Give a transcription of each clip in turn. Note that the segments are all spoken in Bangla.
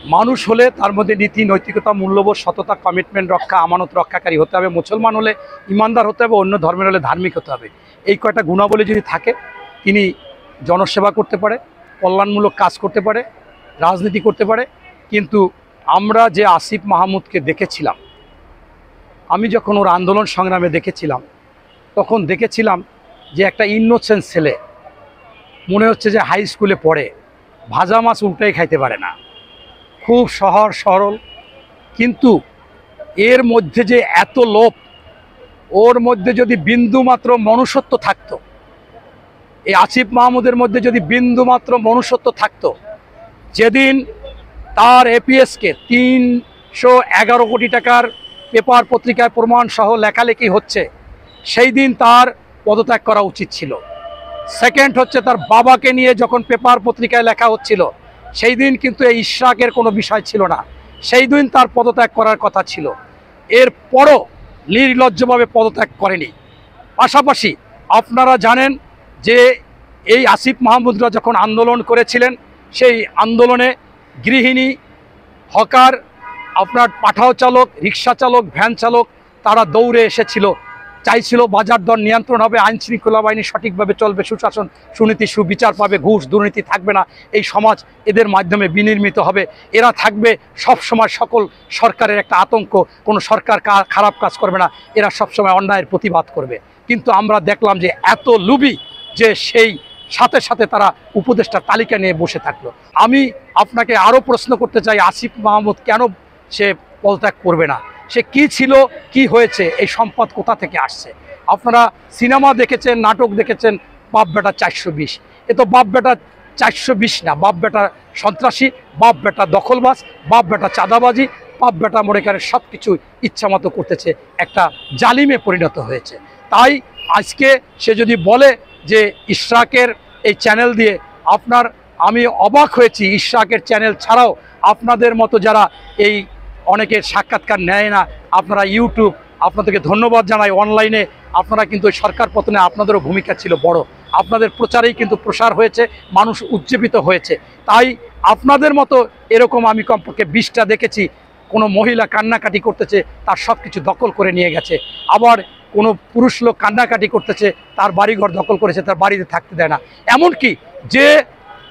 মানুষ হলে তার মধ্যে নীতি, নৈতিকতা, মূল্যবোধ, সততা, কমিটমেন্ট রক্ষা, আমানত রক্ষাকারী হতে হবে। মুসলমান হলে ইমানদার হতে হবে, অন্য ধর্মের হলে ধার্মিক হতে হবে। এই কয়টা গুণাবলী যদি থাকে, তিনি জনসেবা করতে পারে, কল্যাণমূলক কাজ করতে পারে, রাজনীতি করতে পারে। কিন্তু আমরা যে আসিফ মাহমুদকে দেখেছিলাম, আমি যখন ওর আন্দোলন সংগ্রামে দেখেছিলাম, তখন দেখেছিলাম যে একটা ইনোসেন্ট ছেলে, মনে হচ্ছে যে হাই স্কুলে পড়ে, ভাজা মাছ উল্টাই খাইতে পারে না, খুব সহজ সরল। কিন্তু এর মধ্যে যে এত লোভ, ওর মধ্যে যদি বিন্দুমাত্র মনুষ্যত্ব থাকতো, এই আসিফ মাহমুদের মধ্যে যদি বিন্দুমাত্র মনুষ্যত্ব থাকতো, যেদিন তার এপিএসকে 311 কোটি টাকার পেপার পত্রিকায় প্রমাণ সহ লেখালেখি হচ্ছে, সেই দিন তার পদত্যাগ করা উচিত ছিল। সেকেন্ড হচ্ছে, তার বাবাকে নিয়ে যখন পেপার পত্রিকায় লেখা হচ্ছিল, সেই দিন কিন্তু এই ইশরাকের কোনো বিষয় ছিল না, সেই দিন তার পদত্যাগ করার কথা ছিল। এরপরও নির্লজ্জভাবে পদত্যাগ করেনি। পাশাপাশি আপনারা জানেন যে এই আসিফ মাহমুদরা যখন আন্দোলন করেছিলেন, সেই আন্দোলনে গৃহিণী, হকার, আপনার পাঠাও চালক, রিক্সা চালক, ভ্যান চালক, তারা দৌড়ে এসেছিল, চাইছিল বাজার দর নিয়ন্ত্রণ হবে, আইন শৃঙ্খলা বাহিনী সঠিকভাবে চলবে, সুশাসন, সুনীতি, সুবিচার পাবে, ঘুষ দুর্নীতি থাকবে না, এই সমাজ এদের মাধ্যমে বিনির্মিত হবে, এরা থাকবে সবসময় সকল সরকারের একটা আতঙ্ক, কোনো সরকার খারাপ কাজ করবে না, এরা সবসময় অন্যায়ের প্রতিবাদ করবে। কিন্তু আমরা দেখলাম যে এত লুবি যে সেই সাথে সাথে তারা উপদেষ্টার তালিকা নিয়ে বসে থাকলো। আমি আপনাকে আরও প্রশ্ন করতে চাই, আসিফ মাহমুদ কেন সে পদত্যাগ করবে না? সে কি ছিল, কি হয়েছে, এই সম্পদ কোথা থেকে আসছে? আপনারা সিনেমা দেখেছেন, নাটক দেখেছেন, বাপ বেটা 420। এ তো বাপ বেটা 420 না, বাপ বেটা সন্ত্রাসী, বাপ বেটা দখলবাজ, বাপ বেটা চাঁদাবাজি, বাপ বেটা মনে করে সব কিছু ইচ্ছামতো করতেছে, একটা জালিমে পরিণত হয়েছে। তাই আজকে সে যদি বলে যে ইশরাকের এই চ্যানেল দিয়ে আমি অবাক হয়েছি, ইশরাকের চ্যানেল ছাড়াও আপনাদের মতো যারা এই অনেকের সাক্ষাৎকার নেয় না, আপনারা ইউটিউব, আপনাদেরকে ধন্যবাদ জানাই। অনলাইনে আপনারা কিন্তু সরকার পতনে আপনাদেরও ভূমিকা ছিল বড়, আপনাদের প্রচারেই কিন্তু প্রসার হয়েছে, মানুষ উজ্জীবিত হয়েছে। তাই আপনাদের মতো এরকম আমি কমপক্ষে 20টা দেখেছি, কোনো মহিলা কান্নাকাটি করতেছে, তার সব কিছু দখল করে নিয়ে গেছে। আবার কোনো পুরুষ লোক কান্নাকাটি করতেছে, তার বাড়িঘর দখল করেছে, তার বাড়িতে থাকতে দেয় না। এমনকি যে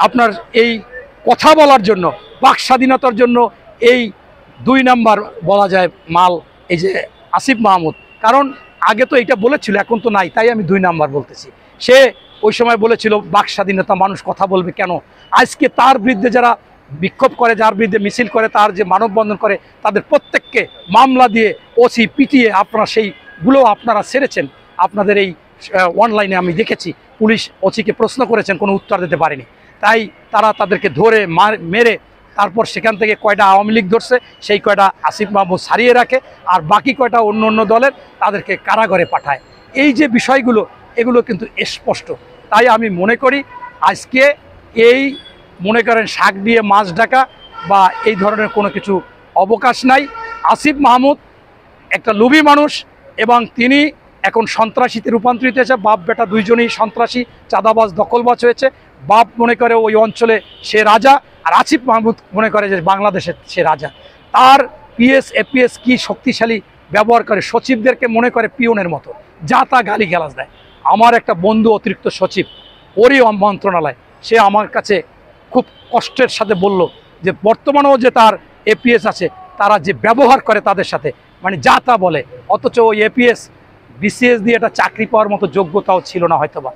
আপনার এই কথা বলার জন্য, বাক স্বাধীনতার জন্য এই 2 নাম্বার বলা যায় মাল এই যে আসিফ মাহমুদ। কারণ আগে তো এটা বলেছিল, এখন তো নাই, তাই আমি 2 নাম্বার বলতেছি। সে ওই সময় বলেছিল বাক স্বাধীনতা, মানুষ কথা বলবে কেন। আজকে তার বিরুদ্ধে যারা বিক্ষোভ করে, যার বিরুদ্ধে মিছিল করে, তার যে মানববন্ধন করে, তাদের প্রত্যেককে মামলা দিয়ে ওসি পিটিয়ে আপনারা সেইগুলো আপনারা সেরেছেন। আপনাদের এই অনলাইনে আমি দেখেছি, পুলিশ ওসিকে প্রশ্ন করেছেন, কোনো উত্তর দিতে পারেনি। তাই তাদেরকে ধরে মেরে তারপর সেখান থেকে কয়টা আওয়ামী লীগ ধরছে, সেই কয়টা আসিফ মাহমুদ সারিয়ে রাখে, আর বাকি কয়টা অন্য অন্য দলের, তাদেরকে কারাগারে পাঠায়। এই যে বিষয়গুলো, এগুলো কিন্তু স্পষ্ট। তাই আমি মনে করি আজকে এই মনে করেন শাক দিয়ে মাছ ঢাকা বা এই ধরনের কোনো কিছু অবকাশ নাই। আসিফ মাহমুদ একটা লোভী মানুষ, এবং তিনি এখন সন্ত্রাসীতে রূপান্তরিত হয়েছে। বাপ বেটা দুইজনই সন্ত্রাসী, চাঁদাবাজ, দখলবাজ হয়েছে। বাপ মনে করে ওই অঞ্চলে সে রাজা, আর আসিফ মাহমুদ মনে করে যে বাংলাদেশের সে রাজা। তার পিএস এপিএস কি শক্তিশালী ব্যবহার করে, সচিবদেরকে মনে করে পিয়নের মতো, যা তা গালি গালাজ দেয়। আমার একটা বন্ধু অতিরিক্ত সচিব, ওরই মন্ত্রণালয়, সে আমার কাছে খুব কষ্টের সাথে বলল যে বর্তমানেও যে তার এপিএস আছে, তারা যে ব্যবহার করে তাদের সাথে, মানে যা তা বলে, অথচ ওই এপিএস বিসিএস দিয়ে একটা চাকরি পাওয়ার মতো যোগ্যতাও ছিল না হয়তোবা।